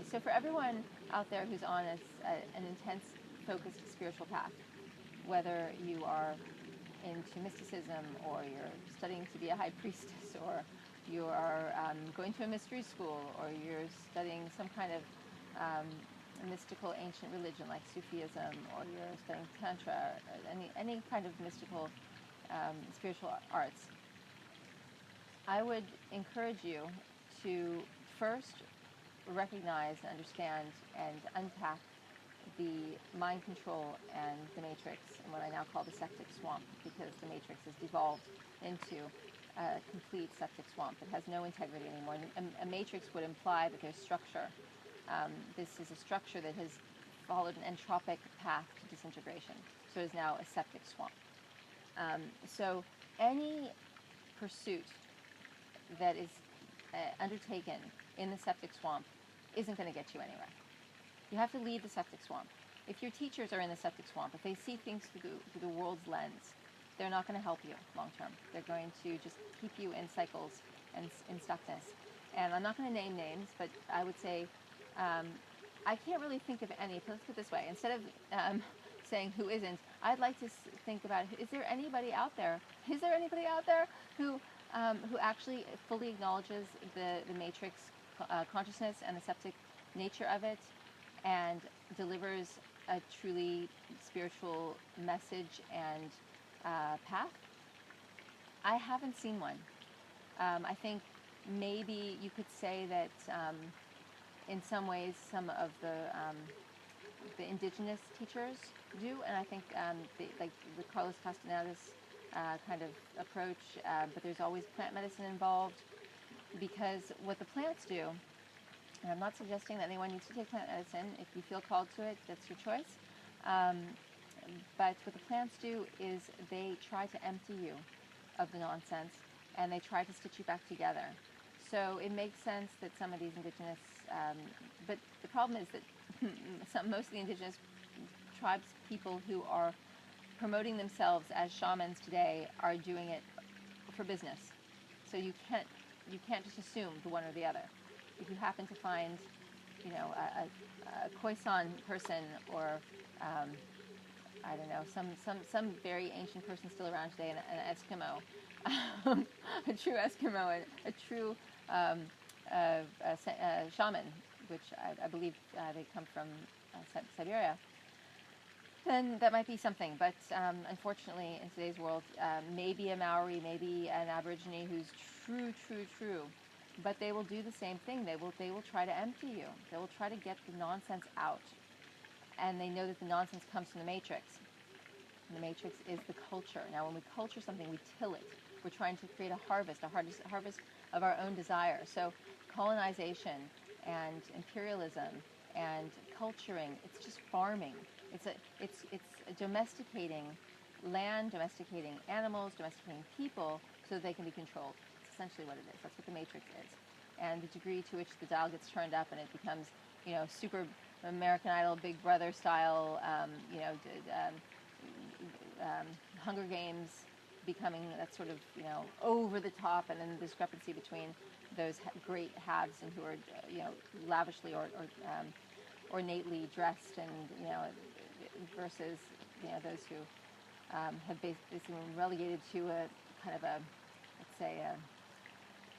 So for everyone out there who's on an intense, focused spiritual path, whether you are into mysticism or you're studying to be a high priestess or you are going to a mystery school or you're studying some kind of mystical ancient religion like Sufism or you're studying Tantra or any kind of mystical spiritual arts, I would encourage you to first recognize, understand, and unpack the mind control and the matrix, and what I now call the septic swamp, because the matrix has devolved into a complete septic swamp. It has no integrity anymore. A matrix would imply that there's structure. This is a structure that has followed an entropic path to disintegration, so it is now a septic swamp. So any pursuit that is undertaken in the septic swamp isn't going to get you anywhere. You have to leave the septic swamp. If your teachers are in the septic swamp, if they see things through the world's lens, they're not going to help you long term. They're going to just keep you in cycles and in stuckness. And I'm not going to name names, but I would say I can't really think of any. Let's put it this way: instead of saying who isn't, I'd like to think about: is there anybody out there? Is there anybody out there who actually fully acknowledges the matrix consciousness and the septic nature of it, and delivers a truly spiritual message and path? I haven't seen one. I think maybe you could say that in some ways some of the indigenous teachers do, and I think like the Carlos Castaneda's kind of approach, but there's always plant medicine involved, because what the plants do, and I'm not suggesting that anyone needs to take plant medicine. If you feel called to it, that's your choice. But what the plants do is they try to empty you of the nonsense, and they try to stitch you back together. So it makes sense that some of these indigenous, but the problem is that most of the indigenous tribes people who are promoting themselves as shamans today are doing it for business. So you can't just assume the one or the other. If you happen to find, a Khoisan person or I don't know, some very ancient person still around today, an Eskimo, a true Eskimo, a true shaman, which I believe they come from Siberia, then that might be something. But unfortunately, in today's world, maybe a Maori, maybe an Aborigine who's true, but they will do the same thing. They will try to empty you. They will try to get the nonsense out. And they know that the nonsense comes from the matrix. And the matrix is the culture. Now, when we culture something, we till it. We're trying to create a harvest of our own desire. So colonization and imperialism and culturing, it's just farming. It's domesticating land, domesticating animals, domesticating people so that they can be controlled. It's essentially what it is. That's what the matrix is. And the degree to which the dial gets turned up and it becomes, super American Idol, Big Brother style, Hunger Games, becoming that sort of, over the top, and then the discrepancy between those great haves and who are, lavishly or ornately dressed, and versus those who have basically been relegated to a kind of a, let's say,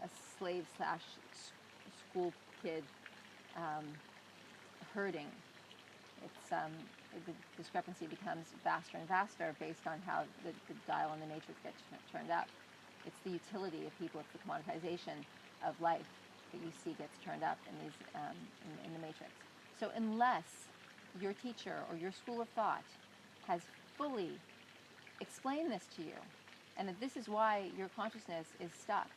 a slave / school kid herding. It's the discrepancy becomes vaster and vaster based on how the dial on the matrix gets turned up. It's the utility of people. It's the commoditization of life that you see gets turned up in these in the matrix. So unless your teacher or your school of thought has fully explained this to you, and that this is why your consciousness is stuck,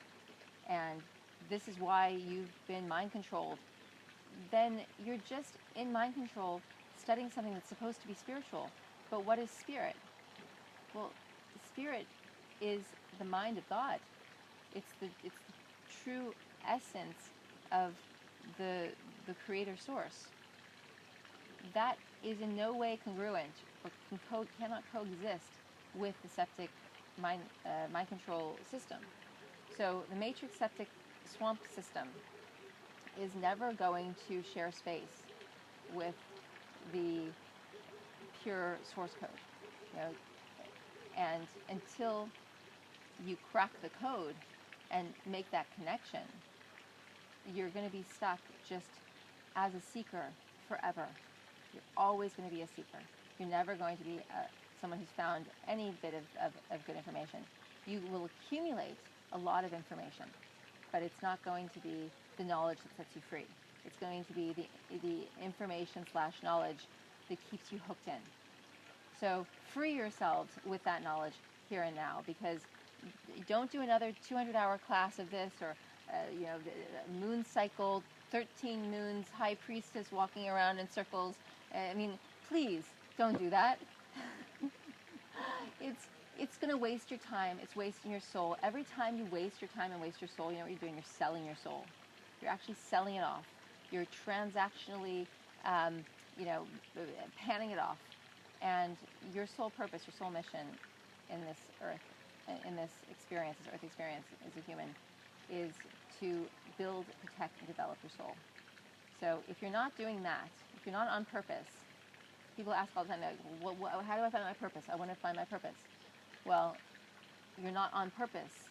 and this is why you've been mind controlled, then you're just in mind control studying something that's supposed to be spiritual. But what is spirit? Well, spirit is the mind of God. It's the true essence of the creator source. That is in no way congruent or cannot coexist with the septic mind control system. So the matrix septic swamp system is never going to share space with the pure source code. You know, and until you crack the code and make that connection, you're going to be stuck just as a seeker forever. You're always going to be a seeker. You're never going to be someone who's found any bit of good information. You will accumulate a lot of information, but it's not going to be the knowledge that sets you free. It's going to be the information / knowledge that keeps you hooked in. So free yourselves with that knowledge here and now, because don't do another 200-hour class of this, or the moon cycle, 13 moons, high priestess walking around in circles. I mean, please don't do that. It's going to waste your time. It's wasting your soul. Every time you waste your time and waste your soul, you know what you're doing? You're selling your soul. You're actually selling it off. You're transactionally, panning it off. And your sole purpose, your soul mission in this earth, in this experience, this earth experience as a human, is to build, protect, and develop your soul. So if you're not doing that, if you're not on purpose, people ask all the time, like, how do I find my purpose? I want to find my purpose. Well, you're not on purpose.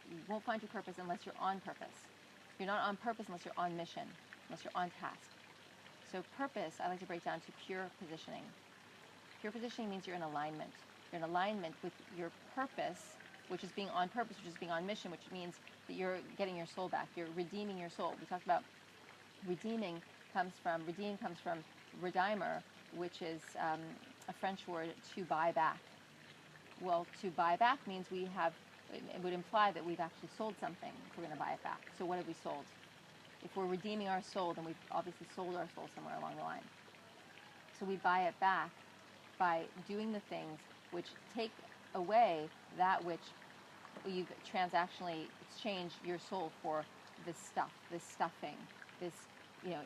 You won't find your purpose unless you're on purpose. You're not on purpose unless you're on mission, unless you're on task. So purpose, I like to break down to pure positioning. Pure positioning means you're in alignment. You're in alignment with your purpose, which is being on purpose, which is being on mission, which means that you're getting your soul back. You're redeeming your soul. We talked about redeem comes from Redeemer, which is a French word, to buy back. Well, to buy back means it would imply that we've actually sold something if we're going to buy it back. So what have we sold? If we're redeeming our soul, then we've obviously sold our soul somewhere along the line. So we buy it back by doing the things which take away that which you've transactionally exchanged your soul for, this stuff, this stuffing, this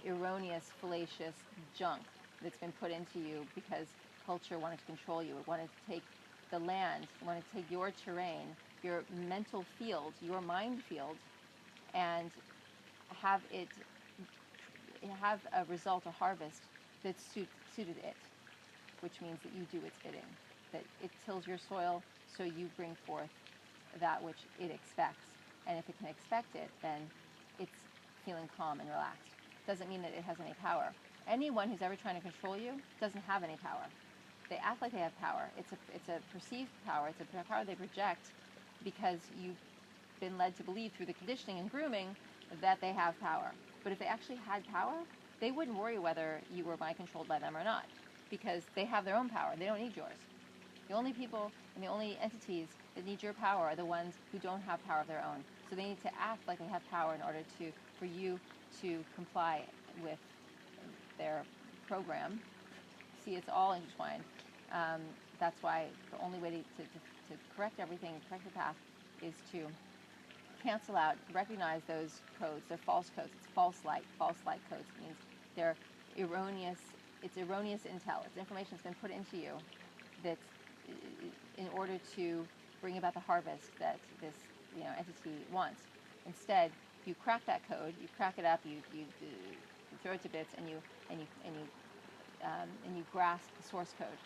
erroneous, fallacious junk that's been put into you because culture wanted to control you. It wanted to take the land, it wanted to take your terrain, your mental field, your mind field, and have a result, a harvest that suited it, which means that you do its bidding, that it tills your soil so you bring forth that which it expects. And if it can expect it, then it's feeling calm and relaxed. Doesn't mean that it has any power. Anyone who's ever trying to control you doesn't have any power. They act like they have power. It's a perceived power. It's a power they project because you've been led to believe through the conditioning and grooming that they have power. But if they actually had power, they wouldn't worry whether you were mind controlled by them or not, because they have their own power. They don't need yours. The only people and the only entities that need your power are the ones who don't have power of their own. So they need to act like they have power in order for you to comply with their program. See, it's all intertwined. That's why the only way to correct everything, correct the path, is to cancel out, recognize those codes. They're false codes. It's false light codes. It means they're erroneous. It's erroneous intel. It's information that's been put into you that's in order to bring about the harvest that this entity wants. Instead, you crack that code. You crack it up. You throw it to bits, and you grasp the source code,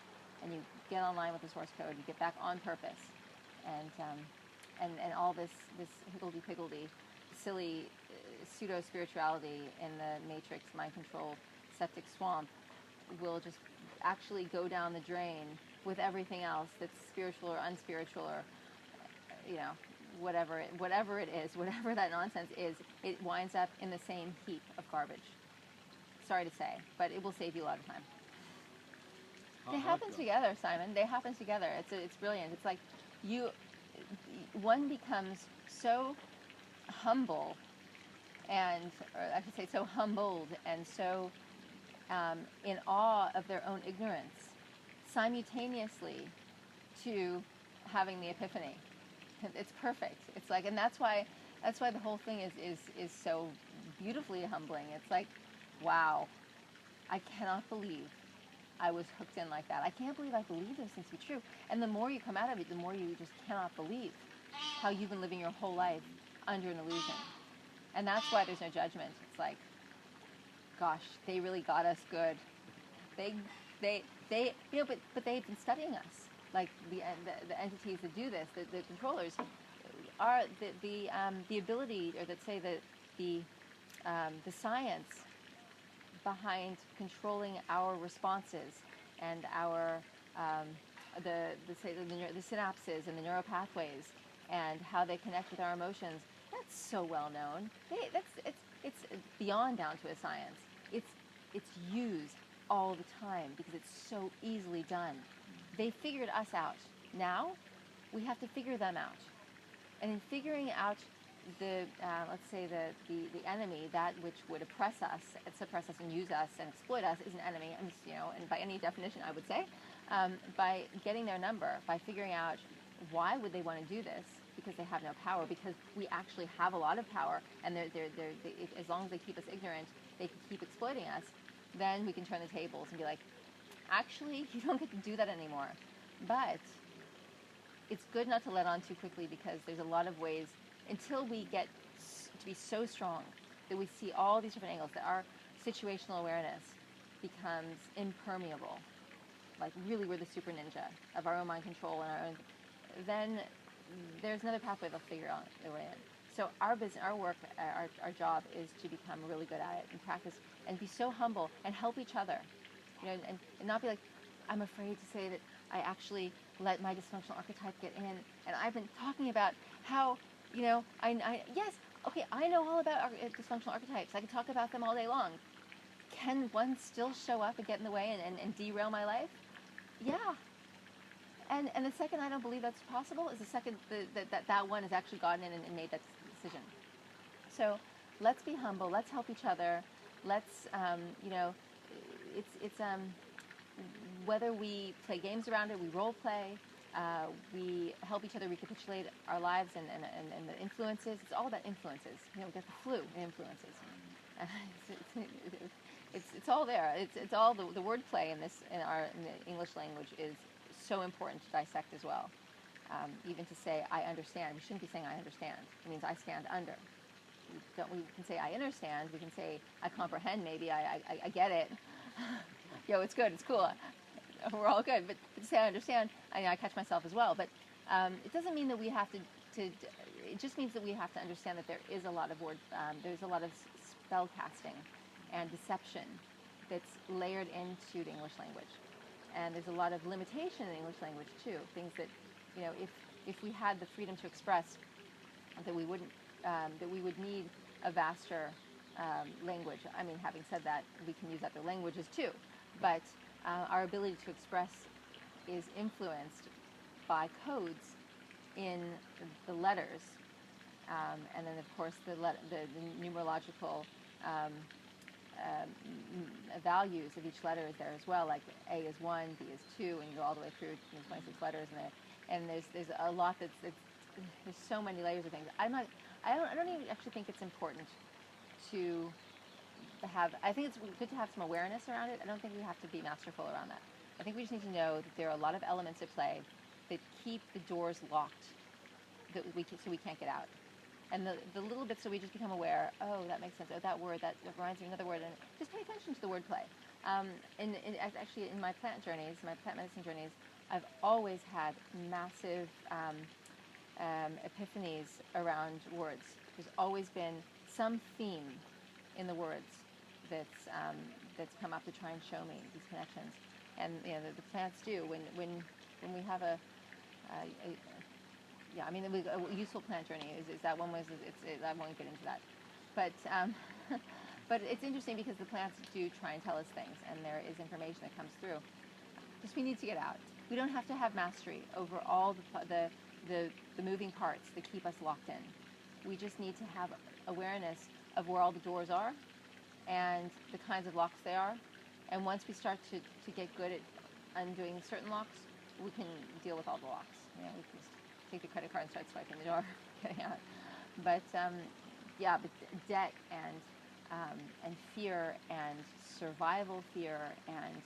and you get online with the source code. You get back on purpose, and all this higgledy-piggledy, silly pseudo-spirituality in the matrix, mind control, septic swamp will just actually go down the drain with everything else that's spiritual or unspiritual, or whatever it is, whatever that nonsense is. It winds up in the same heap of garbage. Sorry to say, but it will save you a lot of time. They happen together, Simon. They happen together. It's brilliant. It's like one becomes so humble, or I should say so humbled, and so in awe of their own ignorance, simultaneously to having the epiphany. It's perfect. It's like, and that's why the whole thing is so beautifully humbling. It's like, wow, I cannot believe I was hooked in like that. I can't believe I believe those things to be true. And the more you come out of it, the more you just cannot believe how you've been living your whole life under an illusion. And that's why there's no judgment. It's like, gosh, they really got us good. They, but they've been studying us. Like the entities that do this, the controllers, are the ability, or let's say the science behind controlling our responses and our the synapses and the neural pathways and how they connect with our emotions. That's so well known. It's beyond down to a science. It's used all the time because it's so easily done. They figured us out. Now we have to figure them out. And in figuring out let's say the enemy, that which would oppress us, suppress us, and use us and exploit us, is an enemy. And by any definition, I would say, by getting their number, by figuring out why would they want to do this, because they have no power, because we actually have a lot of power, and as long as they keep us ignorant, they can keep exploiting us. Then we can turn the tables and be like, actually, you don't get to do that anymore. But it's good not to let on too quickly, because there's a lot of ways, until we get to be so strong that we see all these different angles, that our situational awareness becomes impermeable. Like really we're the super ninja of our own mind control and our own, then there's another pathway they'll figure out their way in. So our business, our work, our job is to become really good at it and practice and be so humble and help each other. And not be like, I'm afraid to say that I actually let my dysfunctional archetype get in. And I've been talking about how, yes, okay, I know all about dysfunctional archetypes. I can talk about them all day long. Can one still show up and get in the way and derail my life? Yeah. And the second I don't believe that's possible is the second that one has actually gotten in and made that decision. So let's be humble. Let's help each other. Let's, it's whether we play games around it, we role play, we help each other recapitulate our lives and the influences. It's all about influences. We get the flu in influences. It's all there. It's all the wordplay in the English language is so important to dissect as well. Even to say I understand, we shouldn't be saying I understand. It means I stand under. We can say I understand. We can say I comprehend. Maybe I get it. Yo, it's good. It's cool. We're all good. But to say I understand, I catch myself as well. But it doesn't mean that we have to. It just means that we have to understand that there is a lot of there's a lot of spell casting and deception that's layered into the English language, and there's a lot of limitation in the English language too. Things that, if we had the freedom to express, that we wouldn't, that we would need a vaster language. I mean, having said that, we can use other languages too, but our ability to express is influenced by codes in the letters, and then of course the numerological values of each letter is there as well. Like A is 1, B is 2, and you go all the way through 26 letters in there. And there's a lot there's so many layers of things. I don't even actually think it's important to have. I think it's good to have some awareness around it. I don't think we have to be masterful around that. I think we just need to know that there are a lot of elements at play that keep the doors locked, so we can't get out. And the little bits, so we just become aware, oh, that makes sense, oh, that word, that reminds me of another word, and just pay attention to the wordplay. Actually, in my plant medicine journeys, I've always had massive epiphanies around words. There's always been some theme in the words that's come up to try and show me these connections. And the plants do. When we have a useful plant journey is that one was. I won't get into that, but but it's interesting because the plants do try and tell us things, and there is information that comes through. Just we need to get out. We don't have to have mastery over all the moving parts that keep us locked in. We just need to have awareness of where all the doors are and the kinds of locks they are. And once we start to get good at undoing certain locks, we can deal with all the locks. We can just take the credit card and start swiping the door, getting out. But but debt and fear and survival fear and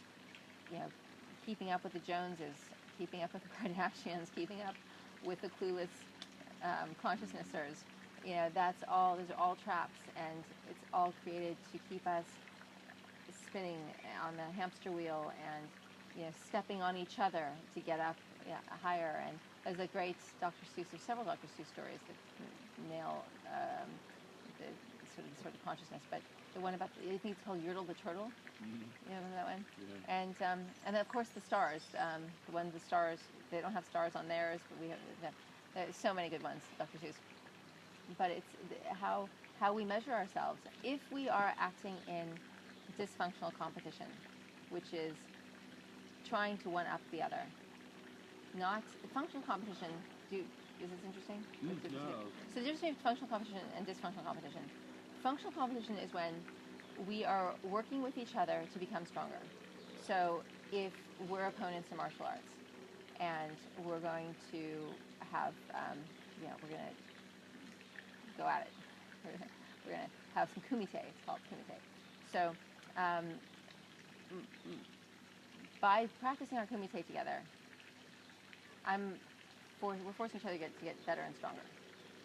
keeping up with the Joneses, keeping up with the Kardashians, keeping up with the clueless consciousnessers That's all. Those are all traps, and it's all created to keep us spinning on the hamster wheel and stepping on each other to get up higher. And there's a great Dr. Seuss. There's several Dr. Seuss stories that nail the sort of consciousness. But the one about I think it's called Yertle the Turtle. Mm-hmm. You remember that one? Yeah. And then of course the stars. The stars, they don't have stars on theirs, but we have. There's so many good ones, Dr. Seuss. But it's how we measure ourselves. If we are acting in dysfunctional competition, which is trying to one-up the other, not functional competition. Is this interesting? No. So the difference between functional competition and dysfunctional competition. Functional competition is when we are working with each other to become stronger. So if we're opponents in martial arts, and we're going to have, we're going to go at it. We're going to have some kumite. It's called kumite. So by practicing our kumite together, we're forcing each other to get better and stronger.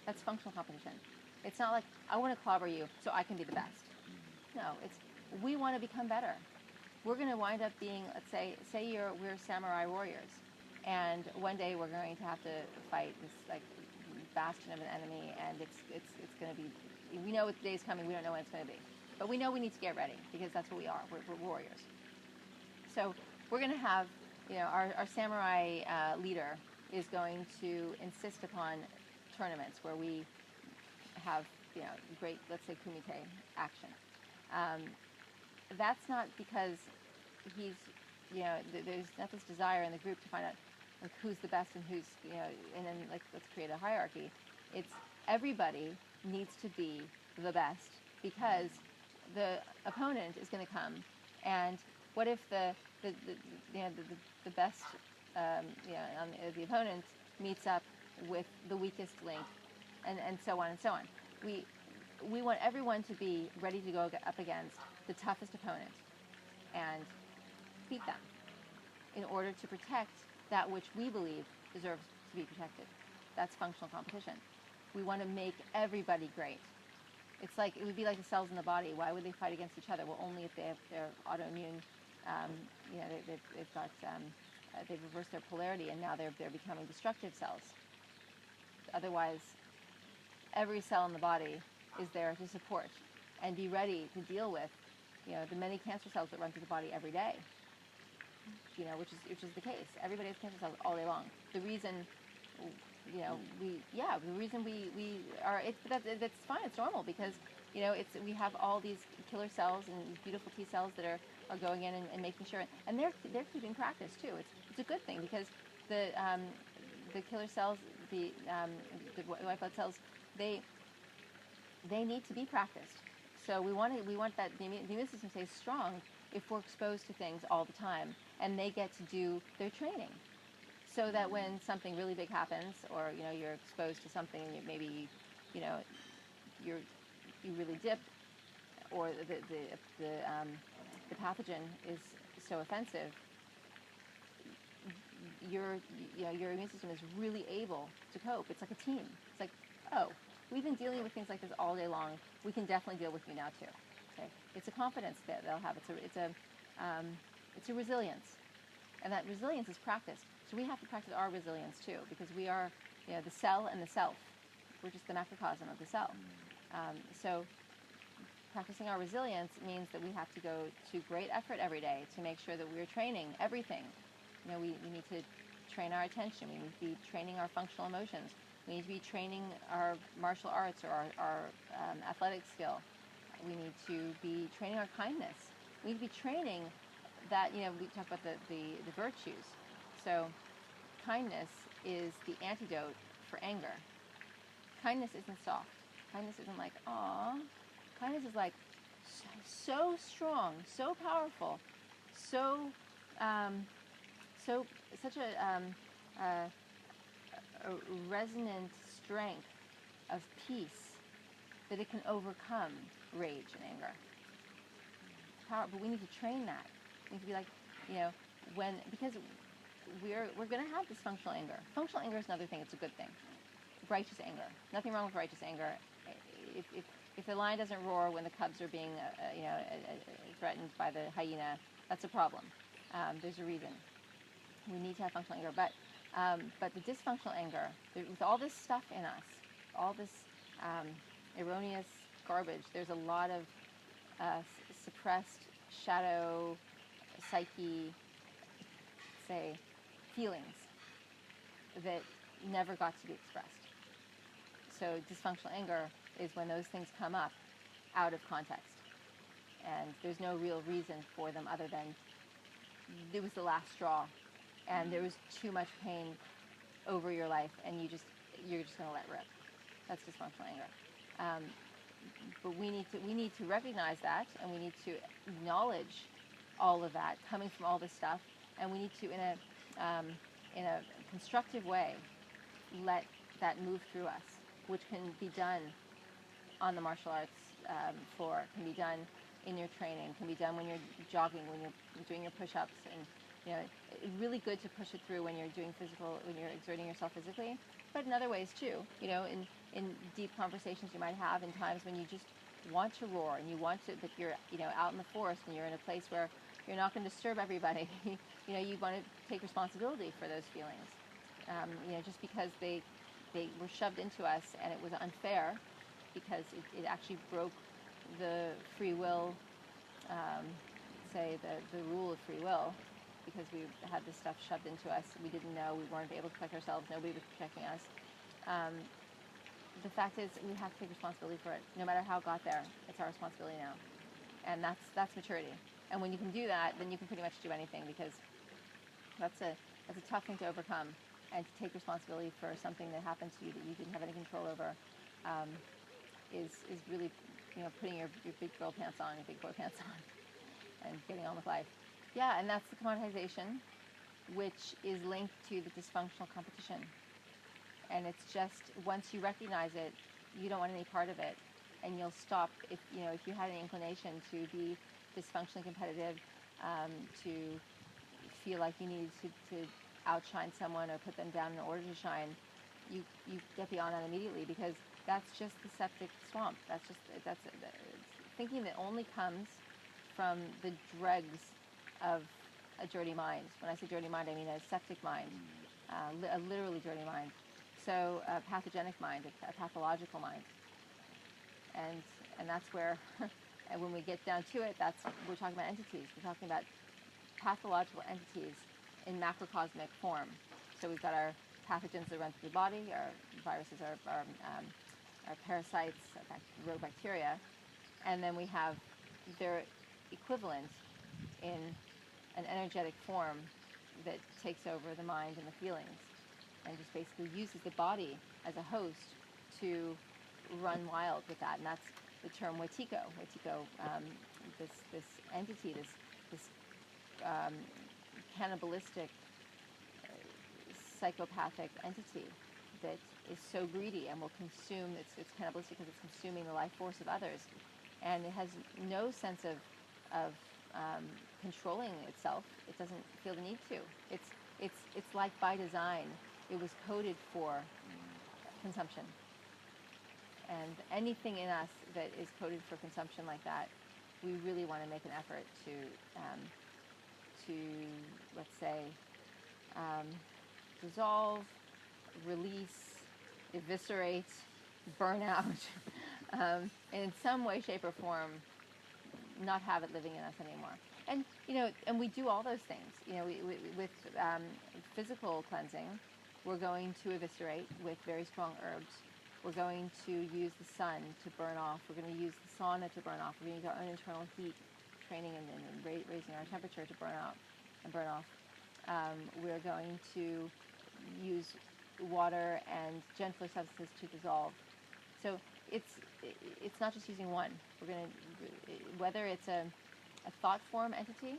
That's functional competition. It's not like I want to clobber you so I can be the best. No, it's we want to become better. We're going to wind up being, let's say we're samurai warriors, and one day we're going to have to fight this like bastion of an enemy, and it's going to be. We know the day's coming. We don't know when it's going to be, but we know we need to get ready because that's what we are. We're warriors. So we're going to have, our samurai leader is going to insist upon tournaments where we have, great, let's say, kumite action. That's not because he's, there's not this desire in the group to find out like who's the best and who's, and then like let's create a hierarchy. It's everybody needs to be the best because the opponent is going to come, and what if the best, the opponent meets up with the weakest link, and so on and so on. We want everyone to be ready to go up against the toughest opponent and beat them in order to protect that which we believe deserves to be protected. That's functional competition. We want to make everybody great. It's like, it would be like the cells in the body. Why would they fight against each other? Well, only if they're autoimmune, they've reversed their polarity and now they're becoming destructive cells. Otherwise, every cell in the body is there to support and be ready to deal with, the many cancer cells that run through the body every day. Which is the case. Everybody has cancer cells all day long. The reason, we are. That's fine. It's normal because, we have all these killer cells and these beautiful T cells that are going in and making sure, and they're keeping practice too. It's a good thing because the killer cells, the white blood cells, they need to be practiced. So we want that the immune system stays strong if we're exposed to things all the time, and they get to do their training, so that when something really big happens, or you're exposed to something and maybe you really dip, or the pathogen is so offensive, your immune system is really able to cope. It's like a team. It's like, oh, we've been dealing with things like this all day long. We can definitely deal with you now too. Okay, it's a confidence that they'll have. It's a resilience, and that resilience is practiced. So we have to practice our resilience too, because we are, the cell and the self. We're just the macrocosm of the cell. So practicing our resilience means that we have to go to great effort every day to make sure that we're training everything. We need to train our attention. We need to be training our functional emotions. We need to be training our martial arts or our athletic skill. We need to be training our kindness. We need to be training that, we talk about the virtues. So kindness is the antidote for anger. Kindness isn't soft. Kindness isn't like, aw. Kindness is like so strong, so powerful, such a resonant strength of peace that it can overcome rage and anger. It's power, but we need to train that. We need to be like, because we're going to have dysfunctional anger. Functional anger is another thing. It's a good thing. Righteous anger. Nothing wrong with righteous anger. if the lion doesn't roar when the cubs are being threatened by the hyena, that's a problem. There's a reason. We need to have functional anger, but the dysfunctional anger, with all this stuff in us, all this erroneous garbage, there's a lot of suppressed shadow psyche, say, feelings that never got to be expressed. So dysfunctional anger is when those things come up out of context, and there's no real reason for them other than it was the last straw, and there was too much pain over your life, and you're just going to let rip. That's dysfunctional anger. But we need to recognize that, and we need to acknowledge all of that coming from all this stuff, and we need to, in a constructive way, let that move through us, which can be done on the martial arts floor, can be done in your training, can be done when you're jogging, when you're doing your push-ups, and it's really good to push it through when you're doing when you're exerting yourself physically, but in other ways too. In deep conversations you might have, in times when you just want to roar and you want to, but you're out in the forest and you're in a place where you're not going to disturb everybody. You want to take responsibility for those feelings. Just because they were shoved into us and it was unfair, because it actually broke the free will, the rule of free will, because we had this stuff shoved into us. We didn't know, we weren't able to protect ourselves, nobody was protecting us. The fact is, we have to take responsibility for it. No matter how it got there, it's our responsibility now. And that's maturity. And when you can do that, then you can pretty much do anything, because that's a tough thing to overcome. And to take responsibility for something that happened to you that you didn't have any control over is really, putting your big girl pants on, your big boy pants on, and getting on with life. Yeah, and that's the commoditization, which is linked to the dysfunctional competition. And it's just, once you recognize it, you don't want any part of it, and you'll stop. If you had an inclination to be dysfunctionally competitive, to feel like you needed to outshine someone or put them down in order to shine, you get beyond that immediately, because that's just the septic swamp. That's thinking that only comes from the dregs of a dirty mind. When I say dirty mind, I mean a septic mind, a literally dirty mind. So a pathogenic mind, a pathological mind. And that's where, and when we get down to it, we're talking about entities. We're talking about pathological entities in macrocosmic form. So we've got our pathogens that run through the body, our viruses, our parasites, rogue bacteria, and then we have their equivalent in an energetic form that takes over the mind and the feelings, and just basically uses the body as a host to run wild with that. And that's the term Wetiko. Wetiko, this entity, this cannibalistic, psychopathic entity that is so greedy and will consume. It's cannibalistic because it's consuming the life force of others, and it has no sense of controlling itself. It doesn't feel the need to. It's like by design. It was coded for consumption. And anything in us that is coded for consumption like that, we really want to make an effort to let's say, dissolve, release, eviscerate, burn out, and in some way, shape, or form, not have it living in us anymore. And and we do all those things. With physical cleansing, we're going to eviscerate with very strong herbs. We're going to use the sun to burn off. We're going to use the sauna to burn off. We're going to use our own internal heat training and raising our temperature to burn out and burn off. We're going to use water and gentler substances to dissolve. So it's not just using one. We're going to, whether it's a thought form entity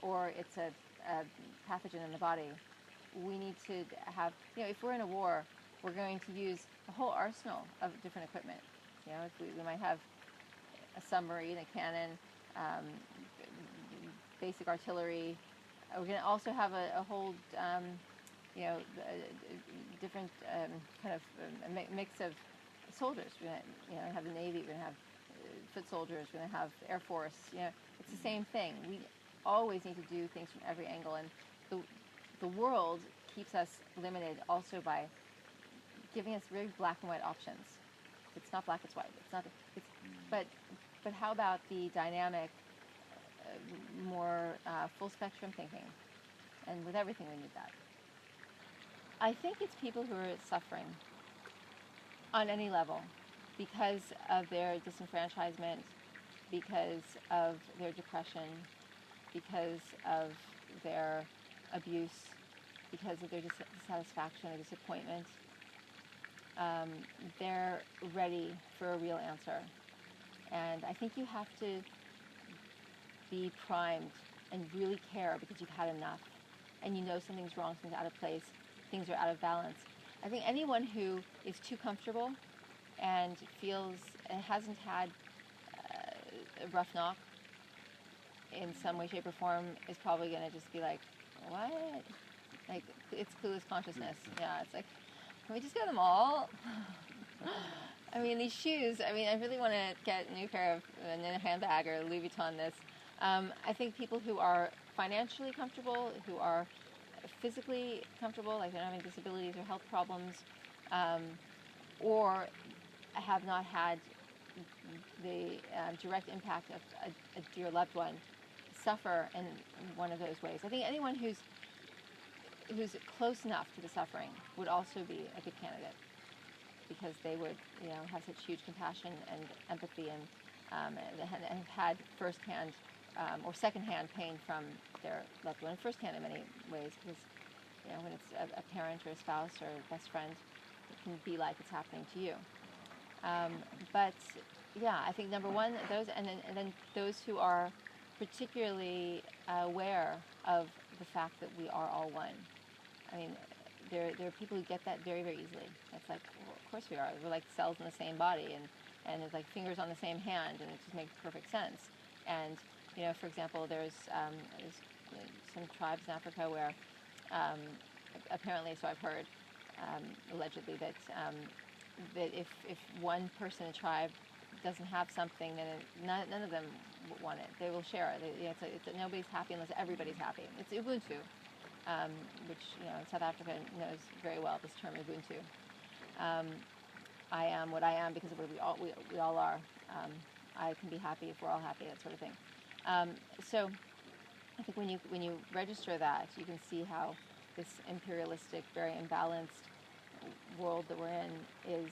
or it's a pathogen in the body, we need to have, if we're in a war, we're going to use a whole arsenal of different equipment. If we might have a submarine, a cannon, basic artillery. We're going to also have a whole, different kind of mix of soldiers. We're going to have the Navy. We're going to have foot soldiers. We're going to have Air Force. It's the same thing. We always need to do things from every angle, and the world keeps us limited also by giving us very black and white options. It's not black, it's white. It's not. It's but how about the dynamic, more full spectrum thinking? And with everything, we need that. I think it's people who are suffering on any level because of their disenfranchisement, because of their depression, because of their abuse, because of their dissatisfaction or disappointment. They're ready for a real answer. And I think you have to be primed and really care because you've had enough and you know something's wrong, something's out of place, things are out of balance. I think anyone who is too comfortable and feels hasn't had a rough knock in some way, shape, or form is probably going to just be like, what? Like, it's clueless consciousness. Yeah, it's like, can we just get them all? I mean, these shoes, I really want to get a new pair of, and then a handbag or Louis Vuitton this. I think people who are financially comfortable, who are physically comfortable, like they're not having disabilities or health problems, or have not had the direct impact of a dear loved one, suffer in one of those ways. I think anyone who's close enough to the suffering would also be a good candidate, because they would, have such huge compassion and empathy and have had firsthand or secondhand pain from their loved one. Firsthand in many ways, because when it's a parent or a spouse or a best friend, it can be like it's happening to you. But yeah, I think number one, those, and then those who are particularly aware of the fact that we are all one. There are people who get that very, very easily. It's like, well, of course we are. We're like cells in the same body, and it's like fingers on the same hand, and it just makes perfect sense. And for example, there's some tribes in Africa where apparently, so I've heard, allegedly, that if one person in a tribe doesn't have something, then none of them want it. They will share it. Nobody's happy unless everybody's happy. It's Ubuntu, which South Africa knows very well, this term Ubuntu. I am what I am because of what we all are. I can be happy if we're all happy, that sort of thing. So I think when you register that, you can see how this imperialistic, very imbalanced world that we're in is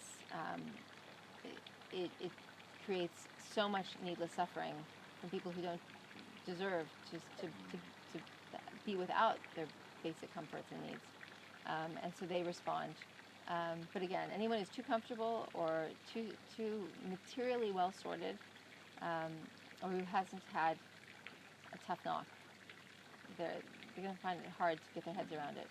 it creates so much needless suffering from people who don't deserve to be without their basic comforts and needs, and so they respond. But again, anyone who's too comfortable or too materially well sorted, or who hasn't had a tough knock, they're going to find it hard to get their heads around it.